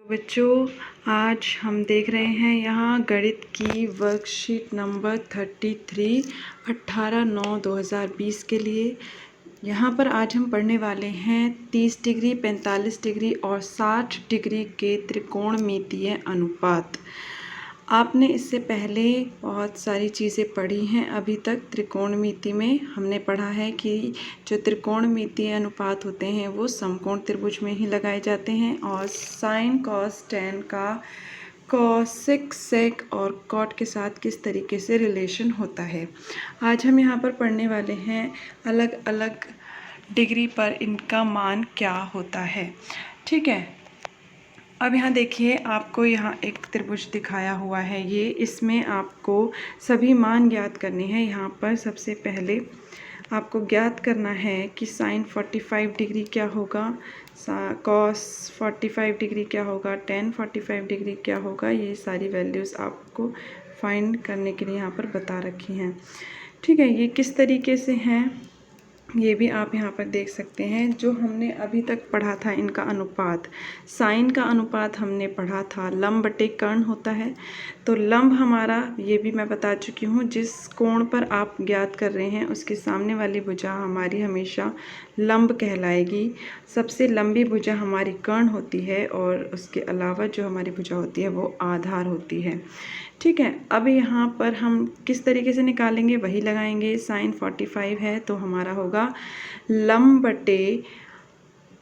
बच्चों, आज हम देख रहे हैं यहाँ गणित की वर्कशीट नंबर 33 18/9/2020 के लिए। यहाँ पर आज हम पढ़ने वाले हैं 30 डिग्री, 45 डिग्री और 60 डिग्री के त्रिकोणमितीय अनुपात। आपने इससे पहले बहुत सारी चीज़ें पढ़ी हैं। अभी तक त्रिकोणमिति में हमने पढ़ा है कि जो त्रिकोणमितीय अनुपात होते हैं वो समकोण त्रिभुज में ही लगाए जाते हैं और साइन, कॉस, टैन का कॉसेक, सेक और कॉट के साथ किस तरीके से रिलेशन होता है। आज हम यहाँ पर पढ़ने वाले हैं अलग अलग डिग्री पर इनका मान क्या होता है। ठीक है, अब यहाँ देखिए, आपको यहाँ एक त्रिभुज दिखाया हुआ है। ये इसमें आपको सभी मान ज्ञात करने हैं। यहाँ पर सबसे पहले आपको ज्ञात करना है कि साइन 45 डिग्री क्या होगा, कॉस 45 डिग्री क्या होगा, टेन 45 डिग्री क्या होगा। ये सारी वैल्यूज़ आपको फाइंड करने के लिए यहाँ पर बता रखी हैं। ठीक है, ये किस तरीके से हैं ये भी आप यहाँ पर देख सकते हैं। जो हमने अभी तक पढ़ा था इनका अनुपात, साइन का अनुपात हमने पढ़ा था लंब बटे कर्ण होता है। तो लंब हमारा, ये भी मैं बता चुकी हूँ, जिस कोण पर आप ज्ञात कर रहे हैं उसके सामने वाली भुजा हमारी हमेशा लंब कहलाएगी। सबसे लंबी भुजा हमारी कर्ण होती है और उसके अलावा जो हमारी भुजा होती है वो आधार होती है। ठीक है, अब यहाँ पर हम किस तरीके से निकालेंगे वही लगाएंगे। साइन 45 है तो हमारा होगा लंब बटे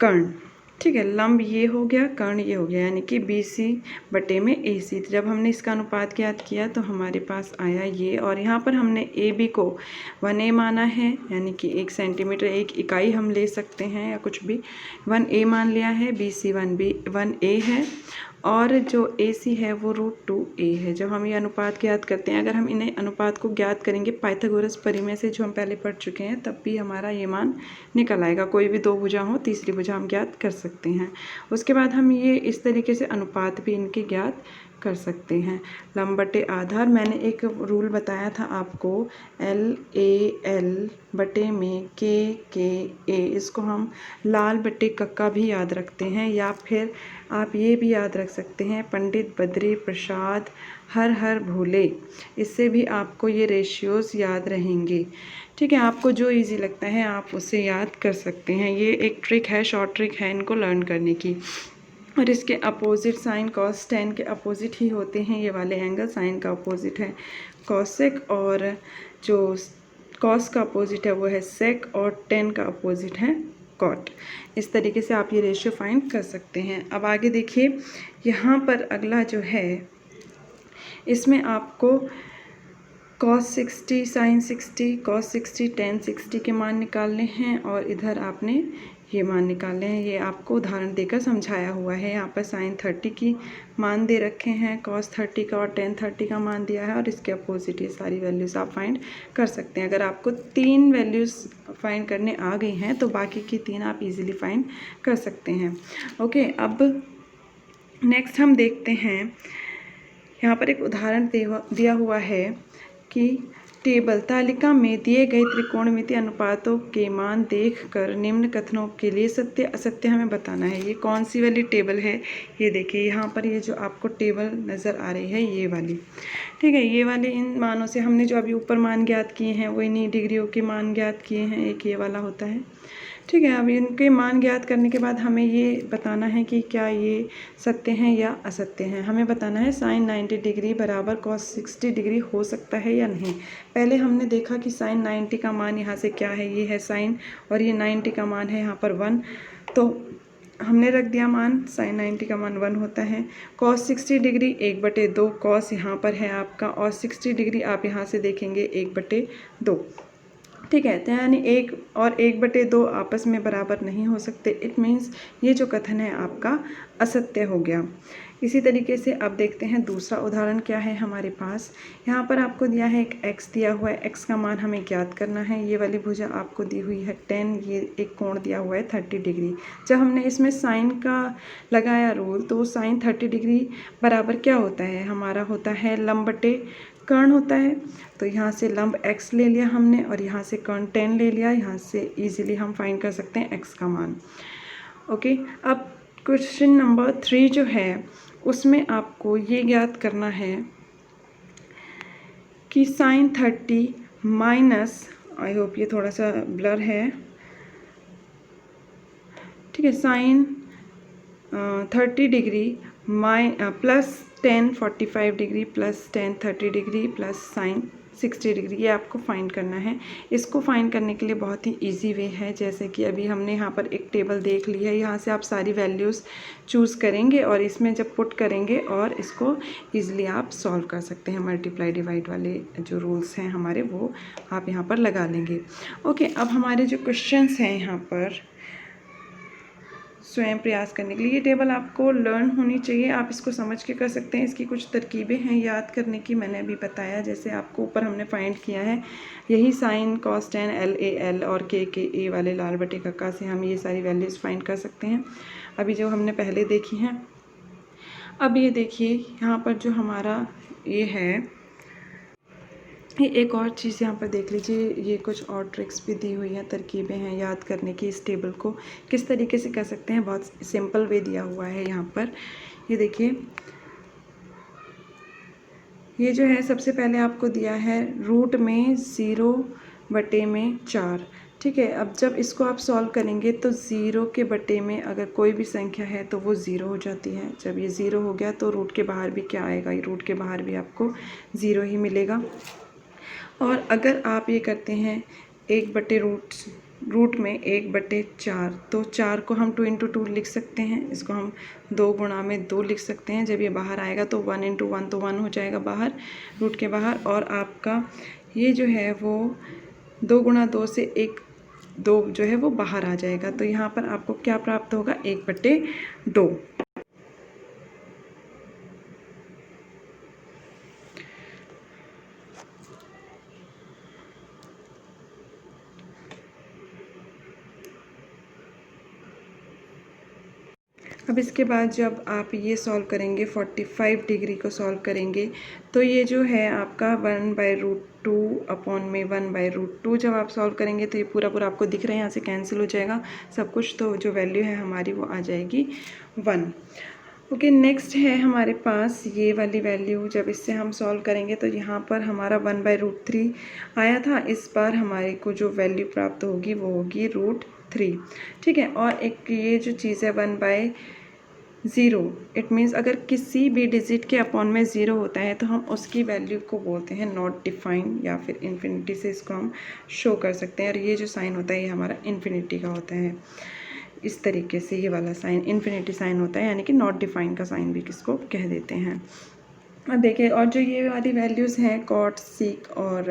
कर्ण। ठीक है, लंब ये हो गया, कर्ण ये हो गया, यानी कि BC बटे में AC। जब हमने इसका अनुपात ज्ञात किया तो हमारे पास आया ये, और यहाँ पर हमने AB को 1A माना है, यानी कि 1 सेंटीमीटर, एक इकाई हम ले सकते हैं या कुछ भी। 1A मान लिया है, BC 1A है और जो AC है वो √2A है। जब हम ये अनुपात ज्ञात करते हैं, अगर हम इन्हें अनुपात को ज्ञात करेंगे पाइथागोरस परिमेय से जो हम पहले पढ़ चुके हैं, तब भी हमारा ये मान निकल आएगा। कोई भी दो भुजा हो, तीसरी भुजा हम ज्ञात कर सकते हैं। उसके बाद हम ये इस तरीके से अनुपात भी इनके ज्ञात कर सकते हैं। लंब बटे आधार, मैंने एक रूल बताया था आपको, LAL बटे में KA। इसको हम लाल बटे कक्का भी याद रखते हैं, या फिर आप ये भी याद रख सकते हैं पंडित बद्री प्रसाद हर हर भोले। इससे भी आपको ये रेशियोज़ याद रहेंगे। ठीक है, आपको जो इजी लगता है आप उसे याद कर सकते हैं। ये एक ट्रिक है, शॉर्ट ट्रिक है इनको लर्न करने की। और इसके अपोजिट साइन कॉस टेन के अपोजिट ही होते हैं ये वाले एंगल। साइन का अपोजिट है कॉसेक और जो कॉस का अपोजिट है वो है सेक और टेन का अपोजिट है कॉट। इस तरीके से आप ये रेशियो फाइंड कर सकते हैं। अब आगे देखिए, यहाँ पर अगला जो है इसमें आपको कॉस 60, साइन 60, कॉस 60, टेन 60 के मान निकालने हैं और इधर आपने ये मान निकालने हैं। ये आपको उदाहरण देकर समझाया हुआ है। यहाँ पर साइन 30 की मान दे रखे हैं, कॉस 30 का और टेन 30 का मान दिया है और इसके अपोजिट ये सारी वैल्यूज़ आप फाइंड कर सकते हैं। अगर आपको 3 वैल्यूज़ फाइंड करने आ गई हैं तो बाकी की 3 आप इजीली फाइंड कर सकते हैं। ओके, अब नेक्स्ट हम देखते हैं, यहाँ पर एक उदाहरण दिया हुआ है कि टेबल तालिका में दिए गए त्रिकोणमितीय अनुपातों के मान देखकर निम्न कथनों के लिए सत्य असत्य हमें बताना है। ये कौन सी वाली टेबल है, ये देखिए यहाँ पर ये जो आपको टेबल नज़र आ रही है ये वाली। ठीक है, ये वाले इन मानों से हमने जो अभी ऊपर मान ज्ञात किए हैं वो इन्हीं डिग्रियों के मान ज्ञात किए हैं। एक ये वाला होता है। ठीक है, अब इनके मान ज्ञात करने के बाद हमें ये बताना है कि क्या ये सत्य हैं या असत्य हैं। हमें बताना है साइन 90 डिग्री बराबर कॉस 60 डिग्री हो सकता है या नहीं। पहले हमने देखा कि साइन 90 का मान यहाँ से क्या है, ये है साइन और ये 90 का मान है यहाँ पर 1, तो हमने रख दिया मान, साइन 90 का मान 1 होता है। कॉस 60 डिग्री 1/2 कॉस यहाँ पर है आपका, और 60 डिग्री आप यहाँ से देखेंगे 1/2। ठीक है, तो यानी 1 और 1/2 आपस में बराबर नहीं हो सकते। इट मीन्स ये जो कथन है आपका असत्य हो गया। इसी तरीके से अब देखते हैं दूसरा उदाहरण क्या है हमारे पास। यहाँ पर आपको दिया है एक x दिया हुआ है, x का मान हमें ज्ञात करना है। ये वाली भुजा आपको दी हुई है 10, ये एक कोण दिया हुआ है 30 डिग्री। जब हमने इसमें साइन का लगाया रूल तो साइन 30 डिग्री बराबर क्या होता है, हमारा होता है लंब बटे कर्ण होता है। तो यहाँ से लंब x ले लिया हमने और यहाँ से कर्ण 10 ले लिया। यहाँ से इजीली हम फाइंड कर सकते हैं x का मान। ओके, अब क्वेश्चन नंबर 3 जो है उसमें आपको ये ज्ञात करना है कि साइन 30 माइनस, आई होप ये थोड़ा सा ब्लर है, ठीक है, sine 30 degree plus tan 45 degree plus tan 30 degree plus sine 60 degree, ये आपको फाइंड करना है। इसको फाइंड करने के लिए बहुत ही इजी वे है, जैसे कि अभी हमने यहाँ पर एक टेबल देख ली है, यहाँ से आप सारी वैल्यूज़ चूज़ करेंगे और इसमें जब पुट करेंगे और इसको ईज़िली आप सॉल्व कर सकते हैं। मल्टीप्लाई डिवाइड वाले जो रूल्स हैं हमारे वो आप यहाँ पर लगा लेंगे। ओके, अब हमारे जो क्वेश्चंस हैं यहाँ पर स्वयं प्रयास करने के लिए, ये टेबल आपको लर्न होनी चाहिए, आप इसको समझ के कर सकते हैं। इसकी कुछ तरकीबें हैं याद करने की, मैंने अभी बताया, जैसे आपको ऊपर हमने फाइंड किया है यही साइन cos tan LAL और KKA वाले लाल बटे कक्का से हम ये सारी वैल्यूज़ फाइंड कर सकते हैं, अभी जो हमने पहले देखी हैं। अब ये देखिए यहाँ पर जो हमारा ये है, ये एक और चीज़ यहाँ पर देख लीजिए, ये कुछ और ट्रिक्स भी दी हुई हैं, तरकीबें हैं याद करने की। इस टेबल को किस तरीके से कर सकते हैं, बहुत सिंपल वे दिया हुआ है यहाँ पर। ये देखिए, ये जो है सबसे पहले आपको दिया है रूट में 0/4, ठीक है। अब जब इसको आप सॉल्व करेंगे तो 0 के बटे में अगर कोई भी संख्या है तो वो 0 हो जाती है। जब ये 0 हो गया तो रूट के बाहर भी क्या आएगा, रूट के बाहर भी आपको 0 ही मिलेगा। और अगर आप ये करते हैं 1/रूट में 1/4, तो 4 को हम 2 × 2 लिख सकते हैं, इसको हम 2 गुणा में 2 लिख सकते हैं। जब ये बाहर आएगा तो 1 × 1 तो 1 हो जाएगा बाहर, रूट के बाहर, और आपका ये जो है वो 2 गुणा 2 से 2 जो है वो बाहर आ जाएगा। तो यहाँ पर आपको क्या प्राप्त होगा, 1/2। अब इसके बाद जब आप ये सॉल्व करेंगे 45 डिग्री को सॉल्व करेंगे तो ये जो है आपका 1/√2 अपॉन में 1/√2 जब आप सॉल्व करेंगे तो ये पूरा आपको दिख रहा है, यहाँ से कैंसिल हो जाएगा सब कुछ, तो जो वैल्यू है हमारी वो आ जाएगी 1। ओके, नेक्स्ट है हमारे पास ये वाली वैल्यू, जब इससे हम सॉल्व करेंगे तो यहाँ पर हमारा 1/√3 आया था, इस बार हमारे को जो वैल्यू प्राप्त होगी वो होगी √3, ठीक है। और एक ये जो चीज़ है 1/0, इट मीन्स अगर किसी भी डिजिट के अपॉन में 0 होता है तो हम उसकी वैल्यू को बोलते हैं नॉट डिफाइन, या फिर इन्फिनिटी से इसको हम शो कर सकते हैं। और ये जो साइन होता है ये हमारा इन्फिनिटी का होता है, इस तरीके से ये वाला साइन इन्फिनिटी साइन होता है, यानी कि नॉट डिफाइन का साइन भी किसको कह देते हैं। और देखिए, और जो ये वाली वैल्यूज़ हैं कॉट, सीक और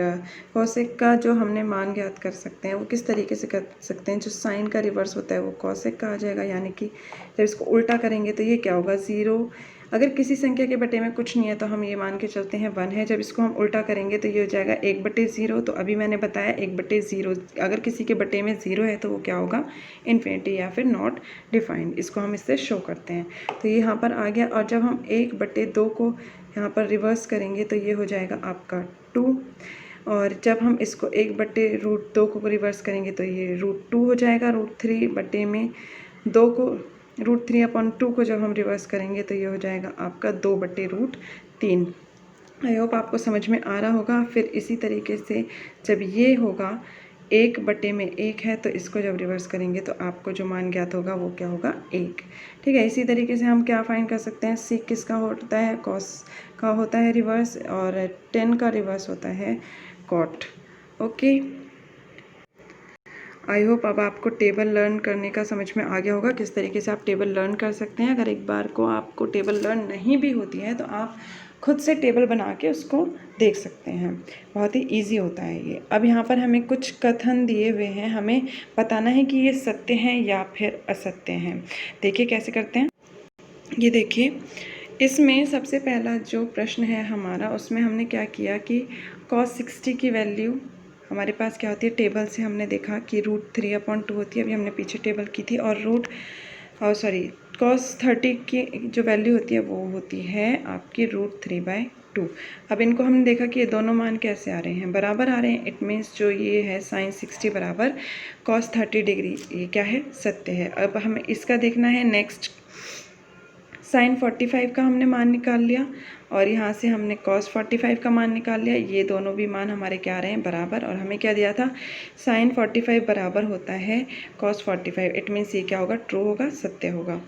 कॉसेक का जो हमने मान ज्ञात कर सकते हैं वो किस तरीके से कर सकते हैं, जो साइन का रिवर्स होता है वो कॉसेक का आ जाएगा, यानी कि जब इसको उल्टा करेंगे तो ये क्या होगा, 0। अगर किसी संख्या के बटे में कुछ नहीं है तो हम ये मान के चलते हैं 1 है, जब इसको हम उल्टा करेंगे तो ये हो जाएगा 1/0। तो अभी मैंने बताया 1/0, अगर किसी के बटे में 0 है तो वो क्या होगा, इन्फिनिटी या फिर नॉट डिफाइंड, इसको हम इससे शो करते हैं। तो ये यहाँ पर आ गया। और जब हम 1/2 को यहाँ पर रिवर्स करेंगे तो ये हो जाएगा आपका 2, और जब हम इसको 1/√2 को रिवर्स करेंगे तो ये √2 हो जाएगा। √3 बटे में 2 को, √3/2 को जब हम रिवर्स करेंगे तो ये हो जाएगा आपका 2/√3। आई होप आपको समझ में आ रहा होगा। फिर इसी तरीके से जब ये होगा 1/1 है तो इसको जब रिवर्स करेंगे तो आपको जो मान ज्ञात होगा वो क्या होगा, 1, ठीक है। इसी तरीके से हम क्या फाइंड कर सकते हैं, सीक किसका होता है, कॉस का होता है रिवर्स, और 10 का रिवर्स होता है कॉट। ओके, आई होप अब आपको टेबल लर्न करने का समझ में आ गया होगा, किस तरीके से आप टेबल लर्न कर सकते हैं। अगर एक बार को आपको टेबल लर्न नहीं भी होती है तो आप खुद से टेबल बना के उसको देख सकते हैं, बहुत ही इजी होता है ये। अब यहाँ पर हमें कुछ कथन दिए हुए हैं, हमें बताना है कि ये सत्य हैं या फिर असत्य हैं। देखिए कैसे करते हैं, ये देखिए, इसमें सबसे पहला जो प्रश्न है हमारा, उसमें हमने क्या किया कि cos 60 की वैल्यू हमारे पास क्या होती है, टेबल से हमने देखा कि √3/2 होती है, अभी हमने पीछे टेबल की थी, और cos 30 की जो वैल्यू होती है वो होती है आपकी √3/2। अब इनको हमने देखा कि ये दोनों मान कैसे आ रहे हैं, बराबर आ रहे हैं। इट मीन्स जो ये है sin 60 बराबर cos 30 डिग्री, ये क्या है, सत्य है। अब हमें इसका देखना है नेक्स्ट साइन 45 का हमने मान निकाल लिया और यहाँ से हमने कॉस 45 का मान निकाल लिया। ये दोनों भी मान हमारे क्या आ रहे हैं, बराबर। और हमें क्या दिया था, साइन 45 बराबर होता है कॉस 45। इट मीन्स ये क्या होगा, ट्रू होगा, सत्य होगा।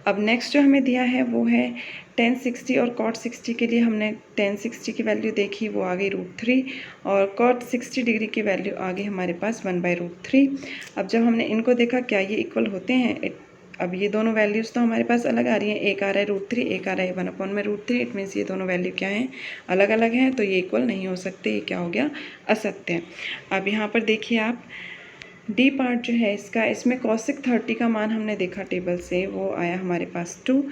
अब नेक्स्ट जो हमें दिया है वो है tan 60 और cot 60 के लिए हमने tan 60 की वैल्यू देखी, वो आ गई √3 और cot 60 डिग्री की वैल्यू आ गई हमारे पास 1/√3। अब जब हमने इनको देखा क्या ये इक्वल होते हैं, अब ये दोनों वैल्यूज़ तो हमारे पास अलग आ रही हैं, एक आ रहा है √3, एक आ रहा है 1/√3। इट मीन्स ये दोनों वैल्यू क्या हैं, अलग अलग हैं, तो ये इक्वल नहीं हो सकते, ये क्या हो गया, असत्य। अब यहाँ पर देखिए आप डी पार्ट जो है इसका, इसमें cosec 30 का मान हमने देखा टेबल से, वो आया हमारे पास 2।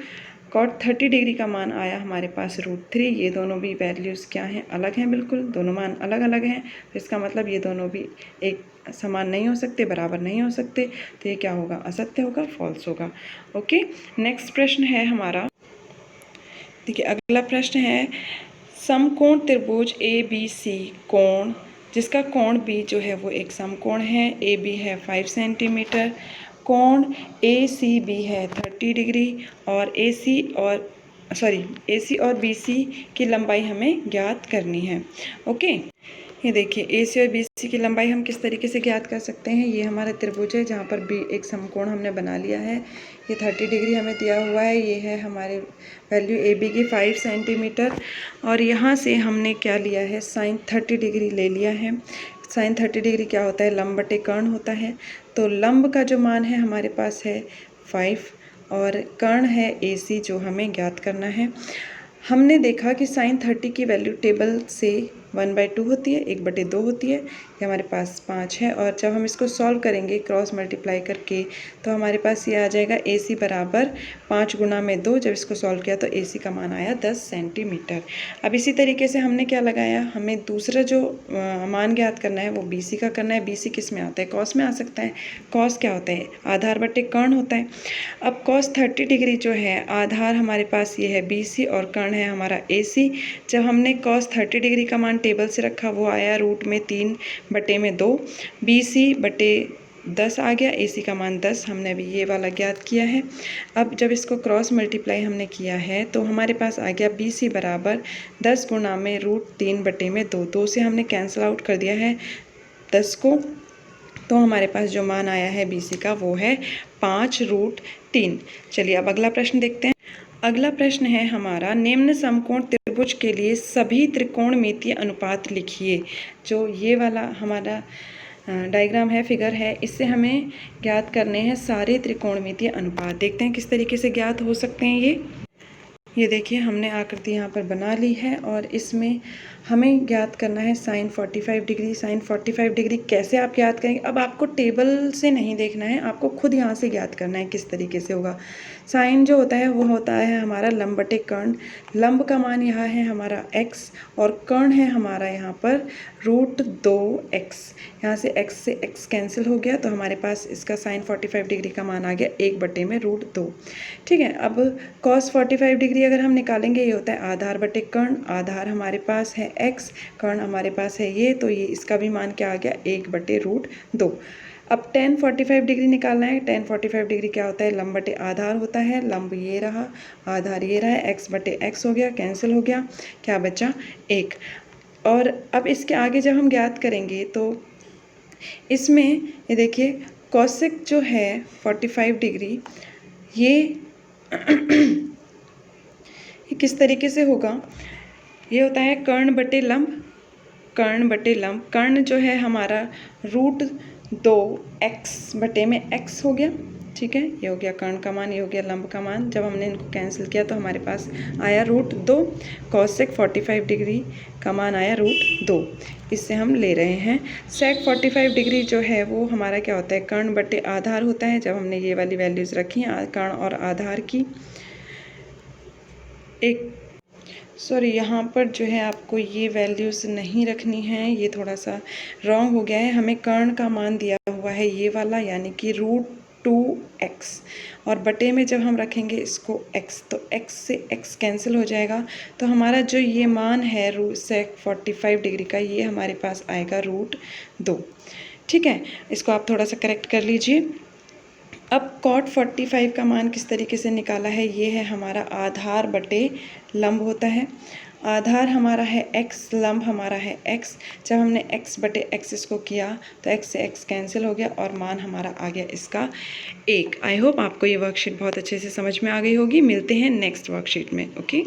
cot 30 डिग्री का मान आया हमारे पास √3। ये दोनों भी वैल्यूज़ क्या हैं, अलग हैं, बिल्कुल दोनों मान अलग अलग हैं। तो इसका मतलब ये दोनों भी एक समान नहीं हो सकते, बराबर नहीं हो सकते, तो ये क्या होगा, असत्य होगा, फॉल्स होगा। ओके, नेक्स्ट प्रश्न है हमारा, देखिए अगला प्रश्न है, समकोण त्रिभुज ABC कोण, जिसका कोण B जो है वो एक समकोण है, AB है 5 सेंटीमीटर, कोण ACB है 30 डिग्री और AC और BC की लंबाई हमें ज्ञात करनी है। ओके, ये देखिए AC और BC की लंबाई हम किस तरीके से ज्ञात कर सकते हैं। ये हमारा त्रिभुज है जहाँ पर B एक समकोण हमने बना लिया है, ये 30 डिग्री हमें दिया हुआ है, ये है हमारे वैल्यू AB की 5 सेंटीमीटर और यहाँ से हमने क्या लिया है, साइन 30 डिग्री ले लिया है। साइन 30 डिग्री क्या होता है, लंब बटे कर्ण होता है। तो लंब का जो मान है हमारे पास है 5 और कर्ण है AC जो हमें ज्ञात करना है। हमने देखा कि साइन 30 की वैल्यू टेबल से 1/2 होती है, 1/2 होती है, ये हमारे पास 5 है। और जब हम इसको सॉल्व करेंगे क्रॉस मल्टीप्लाई करके तो हमारे पास ये आ जाएगा AC बराबर 5 गुणा में 2। जब इसको सॉल्व किया तो AC का मान आया 10 सेंटीमीटर। अब इसी तरीके से हमने क्या लगाया, हमें दूसरा जो मान ज्ञात करना है वो BC का करना है। BC किस में आता है, कॉस में आ सकता है। कॉस क्या होता है, आधार बटे कर्ण होता है। अब cos 30 डिग्री जो है, आधार हमारे पास ये है BC और कर्ण है हमारा AC। जब हमने cos 30 डिग्री का मान टेबल से रखा वो आया √3/2, BC बटे 10 आ गया, AC का मान 10, हमने अभी ये वाला ज्ञात किया है। अब जब इसको क्रॉस मल्टीप्लाई हमने किया है तो हमारे पास आ गया BC बराबर 10 गुणा में √3/2। 2 से हमने कैंसिल आउट कर दिया है 10 को, तो हमारे पास जो मान आया है BC का वो है 5√3। चलिए अब अगला प्रश्न देखते हैं। अगला प्रश्न है हमारा, निम्न समकोण त्रिभुज के लिए सभी त्रिकोणमितीय अनुपात लिखिए। जो ये वाला हमारा डायग्राम है, फिगर है, इससे हमें ज्ञात करने हैं सारे त्रिकोणमितीय अनुपात। देखते हैं किस तरीके से ज्ञात हो सकते हैं ये देखिए हमने आकृति यहाँ पर बना ली है और इसमें हमें ज्ञात करना है साइन 45 डिग्री। साइन 45 डिग्री कैसे आप ज्ञात करेंगे, अब आपको टेबल से नहीं देखना है, आपको खुद यहाँ से ज्ञात करना है किस तरीके से होगा। साइन जो होता है वो होता है हमारा लंब बटे कर्ण। लंब का मान यहाँ है हमारा x और कर्ण है हमारा यहाँ पर √2x। यहाँ से x कैंसिल हो गया तो हमारे पास इसका साइन 45 डिग्री का मान आ गया 1/√2। ठीक है, अब cos 45 डिग्री अगर हम निकालेंगे, ये होता है आधार बटे कर्ण। आधार हमारे पास है x, कर्ण हमारे पास है ये, तो ये इसका भी मान क्या आ गया 1/√2। अब tan 45 डिग्री निकालना है। tan 45 डिग्री क्या होता है, लंब बटे आधार होता है। लंब ये रहा, आधार ये रहा, x/x हो गया, कैंसिल हो गया, क्या बचा 1। और अब इसके आगे जब हम ज्ञात करेंगे तो इसमें ये देखिए कॉसेक जो है 45 डिग्री ये किस तरीके से होगा, ये होता है कर्ण बटे लंब। कर्ण बटे लंब, कर्ण जो है हमारा √2x/x हो गया। ठीक है, ये हो गया कर्ण का मान, ये हो गया लंब का मान। जब हमने इनको कैंसिल किया तो हमारे पास आया √2। cosec 45 डिग्री का मान आया √2, इससे हम ले रहे हैं। sec 45 डिग्री जो है वो हमारा क्या होता है, कर्ण बटे आधार होता है। जब हमने ये वाली वैल्यूज़ रखी कर्ण और आधार की, यहाँ पर जो है आपको ये वैल्यूज़ नहीं रखनी है, ये थोड़ा सा रॉन्ग हो गया है। हमें कर्ण का मान दिया हुआ है ये वाला, यानी कि √2x, और बटे में जब हम रखेंगे इसको x, तो x से x कैंसिल हो जाएगा। तो हमारा जो ये मान है sec 45 डिग्री का, ये हमारे पास आएगा √2। ठीक है, इसको आप थोड़ा सा करेक्ट कर लीजिए। अब cot 45 का मान किस तरीके से निकाला है, ये है हमारा आधार बटे लंब होता है। आधार हमारा है x, लंब हमारा है x। जब हमने x बटे x इसको किया तो x से x कैंसिल हो गया और मान हमारा आ गया इसका 1। आई होप आपको ये वर्कशीट बहुत अच्छे से समझ में आ गई होगी। मिलते हैं नेक्स्ट वर्कशीट में। ओके।